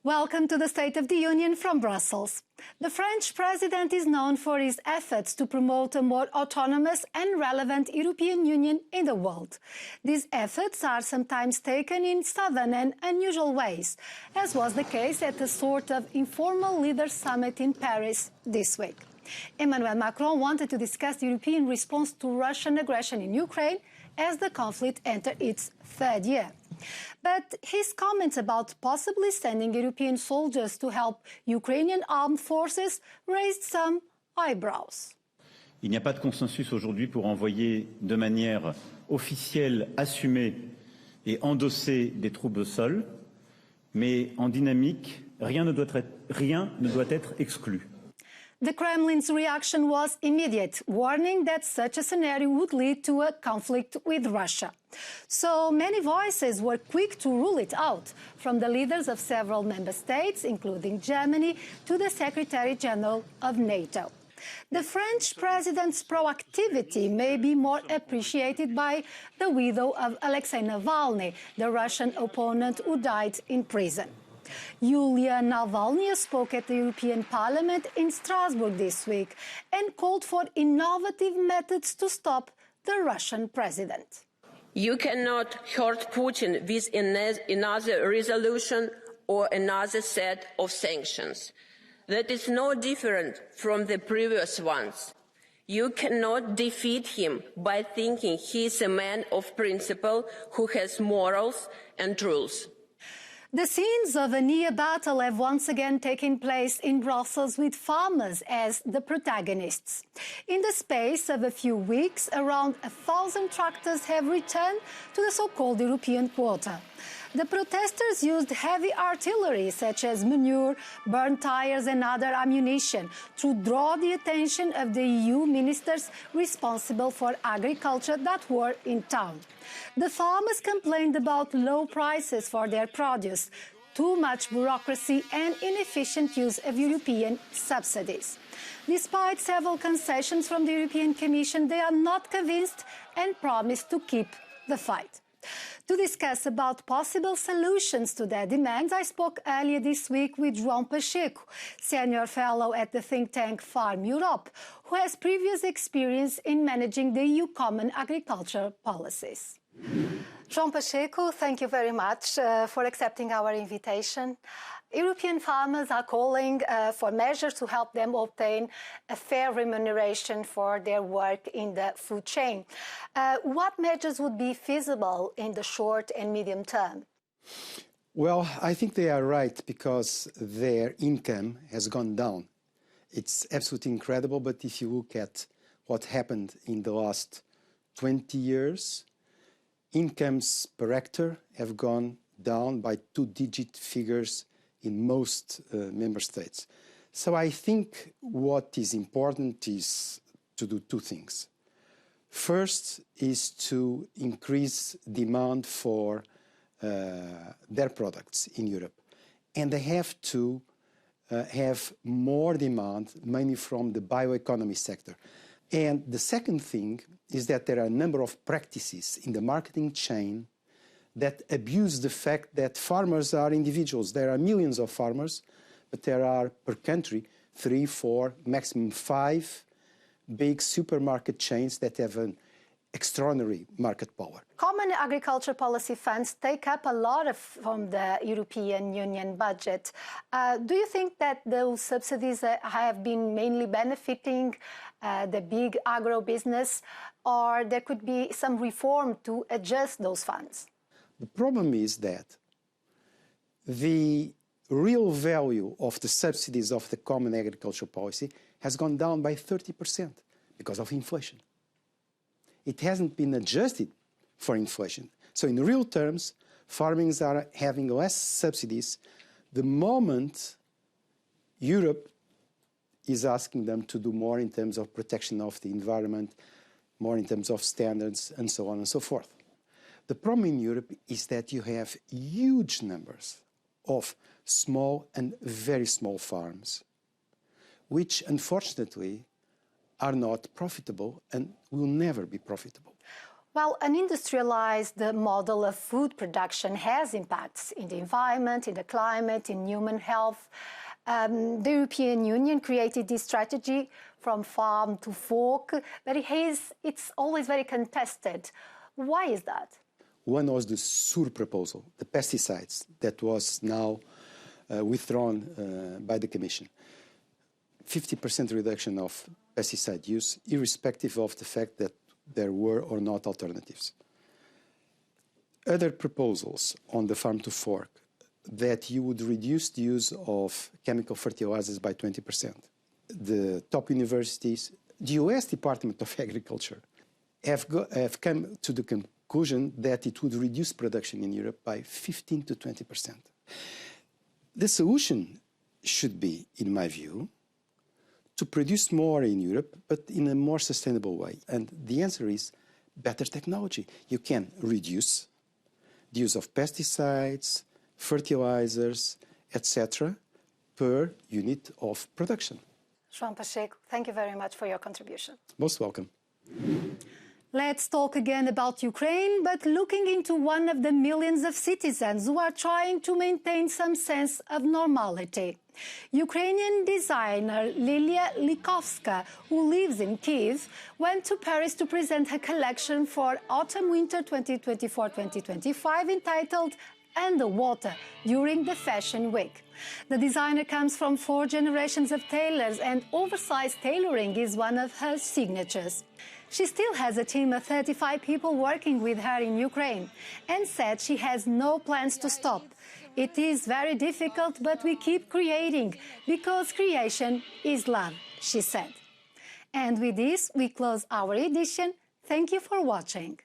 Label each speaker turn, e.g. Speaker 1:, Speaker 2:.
Speaker 1: Welcome to the State of the Union from Brussels. The French president is known for his efforts to promote a more autonomous and relevant European Union in the world. These efforts are sometimes taken in sudden and unusual ways, as was the case at a sort of informal leaders' summit in Paris this week. Emmanuel Macron wanted to discuss the European response to Russian aggression in Ukraine as the conflict entered its third year. But his comments about possibly sending European soldiers to help Ukrainian armed forces raised some eyebrows.
Speaker 2: Il n'y a pas de consensus aujourd'hui pour envoyer de manière officielle, assumée et endossée des troupes au sol, mais en dynamique, rien ne doit être exclu.
Speaker 1: The Kremlin's reaction was immediate, warning that such a scenario would lead to a conflict with Russia. So many voices were quick to rule it out, from the leaders of several member states, including Germany, to the Secretary General of NATO. The French president's proactivity may be more appreciated by the widow of Alexei Navalny, the Russian opponent who died in prison. Yulia Navalny spoke at the European Parliament in Strasbourg this week and called for innovative methods to stop the Russian president.
Speaker 3: You cannot hurt Putin with another resolution or another set of sanctions. That is no different from the previous ones. You cannot defeat him by thinking he is a man of principle who has morals and rules.
Speaker 1: The scenes of a near battle have once again taken place in Brussels with farmers as the protagonists. In the space of a few weeks, around 1,000 tractors have returned to the so-called European quota. The protesters used heavy artillery, such as manure, burnt tires and other ammunition, to draw the attention of the EU ministers responsible for agriculture that were in town. The farmers complained about low prices for their produce, too much bureaucracy and inefficient use of European subsidies. Despite several concessions from the European Commission, they are not convinced and promise to keep the fight. To discuss about possible solutions to their demands, I spoke earlier this week with João Pacheco, senior fellow at the think tank Farm Europe, who has previous experience in managing the EU common agricultural policies. João Pacheco, thank you very much for accepting our invitation. European farmers are calling for measures to help them obtain a fair remuneration for their work in the food chain. What measures would be feasible in the short and medium term?
Speaker 4: Well, I think they are right because their income has gone down. It's absolutely incredible, but if you look at what happened in the last 20 years, incomes per hectare have gone down by two-digit figures in most member states. So I think what is important is to do two things. First is to increase demand for their products in Europe. And they have to have more demand, mainly from the bioeconomy sector. And the second thing is that there are a number of practices in the marketing chain that abuse the fact that farmers are individuals. There are millions of farmers, but there are per country 3, 4, maximum 5 big supermarket chains that have an extraordinary market power.
Speaker 1: Common agriculture policy funds take up a lot from the European Union budget. Do you think that those subsidies have been mainly benefiting the big agro-business, or there could be some reform to adjust those funds?
Speaker 4: The problem is that the real value of the subsidies of the common agricultural policy has gone down by 30% because of inflation. It hasn't been adjusted for inflation. So in real terms, farmers are having less subsidies the moment Europe is asking them to do more in terms of protection of the environment, more in terms of standards, and so on and so forth. The problem in Europe is that you have huge numbers of small and very small farms, which unfortunately are not profitable and will never be profitable.
Speaker 1: Well, an industrialized model of food production has impacts in the environment, in the climate, in human health. The European Union created this strategy from farm to fork, but it's always very contested. Why is that?
Speaker 4: One was the sur proposal, the pesticides, that was now withdrawn by the Commission. 50% reduction of pesticide use, irrespective of the fact that there were or not alternatives. Other proposals on the farm to fork, that you would reduce the use of chemical fertilizers by 20%. The top universities, the US Department of Agriculture, have come to the conclusion that it would reduce production in Europe by 15 to 20%. The solution should be, in my view, to produce more in Europe, but in a more sustainable way. And the answer is better technology. You can reduce the use of pesticides, fertilizers, etc., per unit of production.
Speaker 1: João Pacheco, thank you very much for your contribution.
Speaker 4: Most welcome.
Speaker 1: Let's talk again about Ukraine, but looking into one of the millions of citizens who are trying to maintain some sense of normality. Ukrainian designer Lilia Likovska, who lives in Kyiv, went to Paris to present her collection for autumn-winter 2024-2025 entitled Underwater during the Fashion Week. The designer comes from 4 generations of tailors, and oversized tailoring is one of her signatures. She still has a team of 35 people working with her in Ukraine and said she has no plans to stop. It is very difficult, but we keep creating because creation is love, she said. And with this, we close our edition. Thank you for watching.